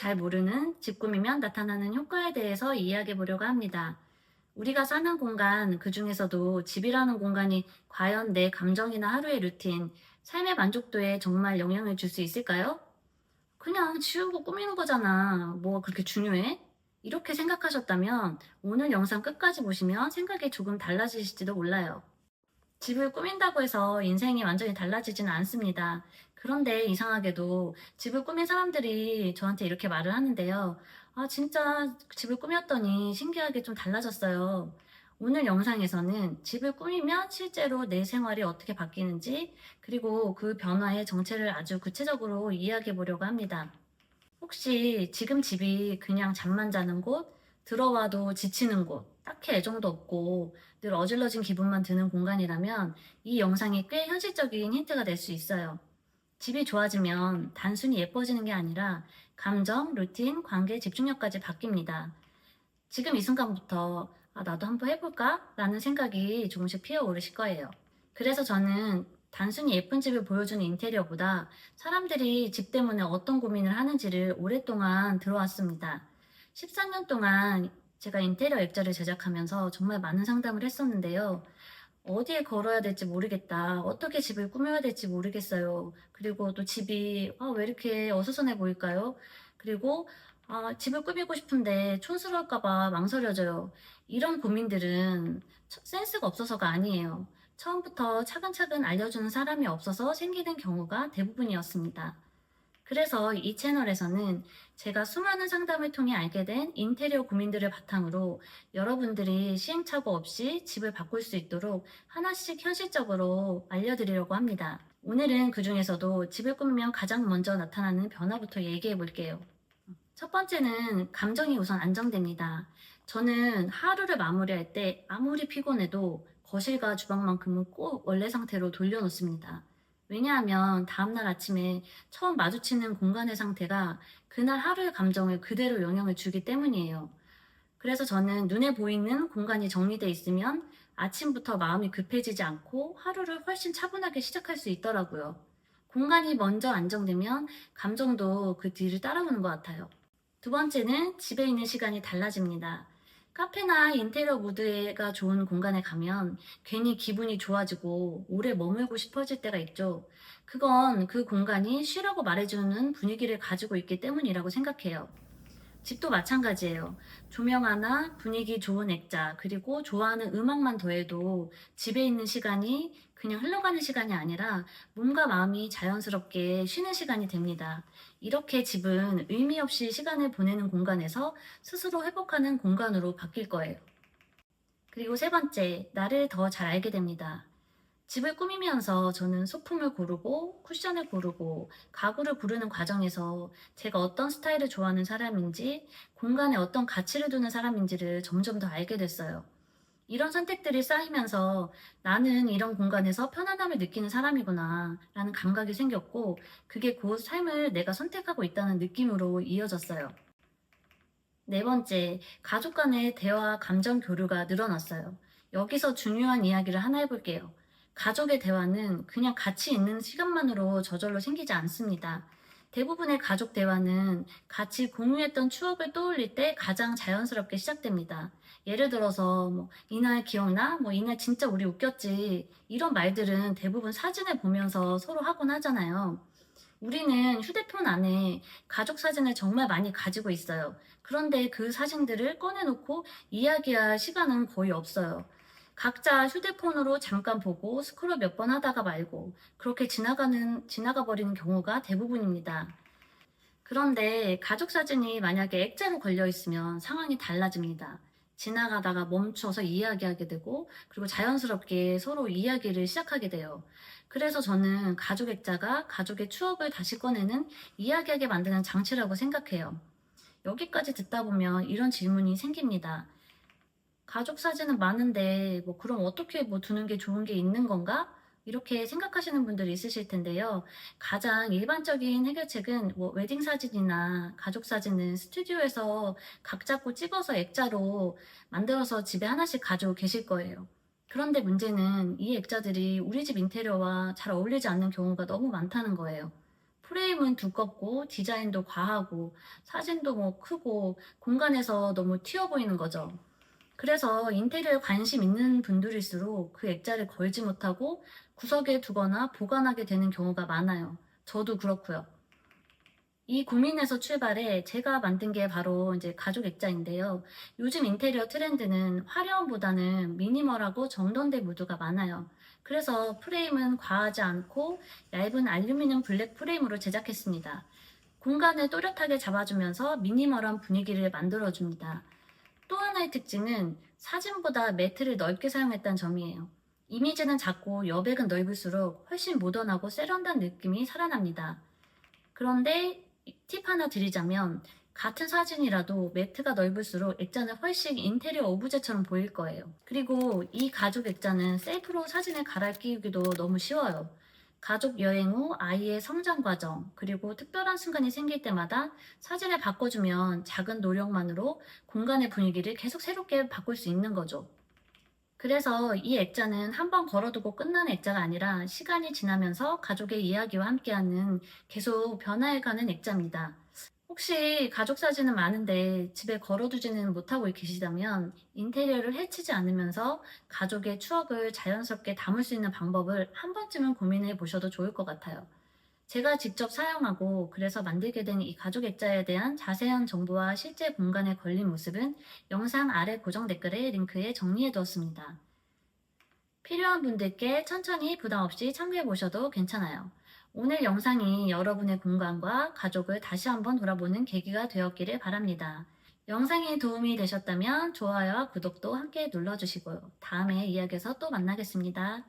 잘 모르는 집 꾸미면 나타나는 효과에 대해서 이야기해 보려고 합니다. 우리가 사는 공간, 그 중에서도 집이라는 공간이 과연 내 감정이나 하루의 루틴, 삶의 만족도에 정말 영향을 줄 수 있을까요? 그냥 치우고 꾸미는 거잖아. 뭐가 그렇게 중요해? 이렇게 생각하셨다면 오늘 영상 끝까지 보시면 생각이 조금 달라지실지도 몰라요. 집을 꾸민다고 해서 인생이 완전히 달라지지는 않습니다. 그런데 이상하게도 집을 꾸민 사람들이 저한테 이렇게 말을 하는데요. 아, 진짜 집을 꾸몄더니 신기하게 좀 달라졌어요. 오늘 영상에서는 집을 꾸미면 실제로 내 생활이 어떻게 바뀌는지, 그리고 그 변화의 정체를 아주 구체적으로 이야기해 보려고 합니다. 혹시 지금 집이 그냥 잠만 자는 곳, 들어와도 지치는 곳, 딱히 애정도 없고 늘 어질러진 기분만 드는 공간이라면 이 영상이 꽤 현실적인 힌트가 될 수 있어요. 집이 좋아지면 단순히 예뻐지는 게 아니라 감정, 루틴, 관계, 집중력까지 바뀝니다. 지금 이 순간부터 아, 나도 한번 해볼까? 라는 생각이 조금씩 피어오르실 거예요. 그래서 저는 단순히 예쁜 집을 보여주는 인테리어보다 사람들이 집 때문에 어떤 고민을 하는지를 오랫동안 들어왔습니다. 13년 동안 제가 인테리어 액자를 제작하면서 정말 많은 상담을 했었는데요. 어디에 걸어야 될지 모르겠다. 어떻게 집을 꾸며야 될지 모르겠어요. 그리고 또 집이 왜 이렇게 어수선해 보일까요? 그리고 집을 꾸미고 싶은데 촌스러울까 봐 망설여져요. 이런 고민들은 센스가 없어서가 아니에요. 처음부터 차근차근 알려주는 사람이 없어서 생기는 경우가 대부분이었습니다. 그래서 이 채널에서는 제가 수많은 상담을 통해 알게 된 인테리어 고민들을 바탕으로 여러분들이 시행착오 없이 집을 바꿀 수 있도록 하나씩 현실적으로 알려드리려고 합니다. 오늘은 그 중에서도 집을 꾸미면 가장 먼저 나타나는 변화부터 얘기해 볼게요. 첫 번째는 감정이 우선 안정됩니다. 저는 하루를 마무리할 때 아무리 피곤해도 거실과 주방만큼은 꼭 원래 상태로 돌려놓습니다. 왜냐하면 다음날 아침에 처음 마주치는 공간의 상태가 그날 하루의 감정을 그대로 영향을 주기 때문이에요. 그래서 저는 눈에 보이는 공간이 정리되어 있으면 아침부터 마음이 급해지지 않고 하루를 훨씬 차분하게 시작할 수 있더라고요. 공간이 먼저 안정되면 감정도 그 뒤를 따라오는 것 같아요. 두 번째는 집에 있는 시간이 달라집니다. 카페나 인테리어 무드가 좋은 공간에 가면 괜히 기분이 좋아지고 오래 머물고 싶어질 때가 있죠. 그건 그 공간이 쉬라고 말해주는 분위기를 가지고 있기 때문이라고 생각해요. 집도 마찬가지예요. 조명 하나, 분위기 좋은 액자, 그리고 좋아하는 음악만 더해도 집에 있는 시간이 그냥 흘러가는 시간이 아니라 몸과 마음이 자연스럽게 쉬는 시간이 됩니다. 이렇게 집은 의미 없이 시간을 보내는 공간에서 스스로 회복하는 공간으로 바뀔 거예요. 그리고 세 번째, 나를 더 잘 알게 됩니다. 집을 꾸미면서 저는 소품을 고르고 쿠션을 고르고 가구를 고르는 과정에서 제가 어떤 스타일을 좋아하는 사람인지 공간에 어떤 가치를 두는 사람인지를 점점 더 알게 됐어요. 이런 선택들이 쌓이면서 나는 이런 공간에서 편안함을 느끼는 사람이구나 라는 감각이 생겼고 그게 곧 삶을 내가 선택하고 있다는 느낌으로 이어졌어요. 네 번째, 가족 간의 대화, 감정 교류가 늘어났어요. 여기서 중요한 이야기를 하나 해볼게요. 가족의 대화는 그냥 같이 있는 시간만으로 저절로 생기지 않습니다. 대부분의 가족 대화는 같이 공유했던 추억을 떠올릴 때 가장 자연스럽게 시작됩니다. 예를 들어서 이날 기억나? 이날 진짜 우리 웃겼지. 이런 말들은 대부분 사진을 보면서 서로 하곤 하잖아요. 우리는 휴대폰 안에 가족 사진을 정말 많이 가지고 있어요. 그런데 그 사진들을 꺼내놓고 이야기할 시간은 거의 없어요. 각자 휴대폰으로 잠깐 보고 스크롤 몇 번 하다가 말고 그렇게 지나가 버리는 경우가 대부분입니다. 그런데 가족 사진이 만약에 액자로 걸려 있으면 상황이 달라집니다. 지나가다가 멈춰서 이야기하게 되고, 그리고 자연스럽게 서로 이야기를 시작하게 돼요. 그래서 저는 가족 액자가 가족의 추억을 다시 꺼내는 이야기하게 만드는 장치라고 생각해요. 여기까지 듣다 보면 이런 질문이 생깁니다. 가족 사진은 많은데, 그럼 어떻게 두는 게 좋은 게 있는 건가? 이렇게 생각하시는 분들이 있으실 텐데요. 가장 일반적인 해결책은 웨딩 사진이나 가족 사진은 스튜디오에서 각 잡고 찍어서 액자로 만들어서 집에 하나씩 가지고 계실 거예요. 그런데 문제는 이 액자들이 우리 집 인테리어와 잘 어울리지 않는 경우가 너무 많다는 거예요. 프레임은 두껍고 디자인도 과하고 사진도 뭐 크고 공간에서 너무 튀어 보이는 거죠. 그래서 인테리어에 관심 있는 분들일수록 그 액자를 걸지 못하고 구석에 두거나 보관하게 되는 경우가 많아요. 저도 그렇고요. 이 고민에서 출발해 제가 만든 게 바로 이제 가죽 액자인데요. 요즘 인테리어 트렌드는 화려함보다는 미니멀하고 정돈된 무드가 많아요. 그래서 프레임은 과하지 않고 얇은 알루미늄 블랙 프레임으로 제작했습니다. 공간을 또렷하게 잡아주면서 미니멀한 분위기를 만들어줍니다. 또 하나의 특징은 사진보다 매트를 넓게 사용했다는 점이에요. 이미지는 작고 여백은 넓을수록 훨씬 모던하고 세련된 느낌이 살아납니다. 그런데 팁 하나 드리자면 같은 사진이라도 매트가 넓을수록 액자는 훨씬 인테리어 오브제처럼 보일 거예요. 그리고 이 가죽 액자는 셀프로 사진을 갈아끼우기도 너무 쉬워요. 가족 여행 후 아이의 성장 과정, 그리고 특별한 순간이 생길 때마다 사진을 바꿔주면 작은 노력만으로 공간의 분위기를 계속 새롭게 바꿀 수 있는 거죠. 그래서 이 액자는 한번 걸어두고 끝나는 액자가 아니라 시간이 지나면서 가족의 이야기와 함께하는 계속 변화해가는 액자입니다. 혹시 가족 사진은 많은데 집에 걸어두지는 못하고 계시다면 인테리어를 해치지 않으면서 가족의 추억을 자연스럽게 담을 수 있는 방법을 한 번쯤은 고민해 보셔도 좋을 것 같아요. 제가 직접 사용하고 그래서 만들게 된 이 가죽 액자에 대한 자세한 정보와 실제 공간에 걸린 모습은 영상 아래 고정 댓글에 링크에 정리해 두었습니다. 필요한 분들께 천천히 부담 없이 참고해 보셔도 괜찮아요. 오늘 영상이 여러분의 공간과 가족을 다시 한번 돌아보는 계기가 되었기를 바랍니다. 영상이 도움이 되셨다면 좋아요와 구독도 함께 눌러주시고요. 다음에 이야기에서 또 만나겠습니다.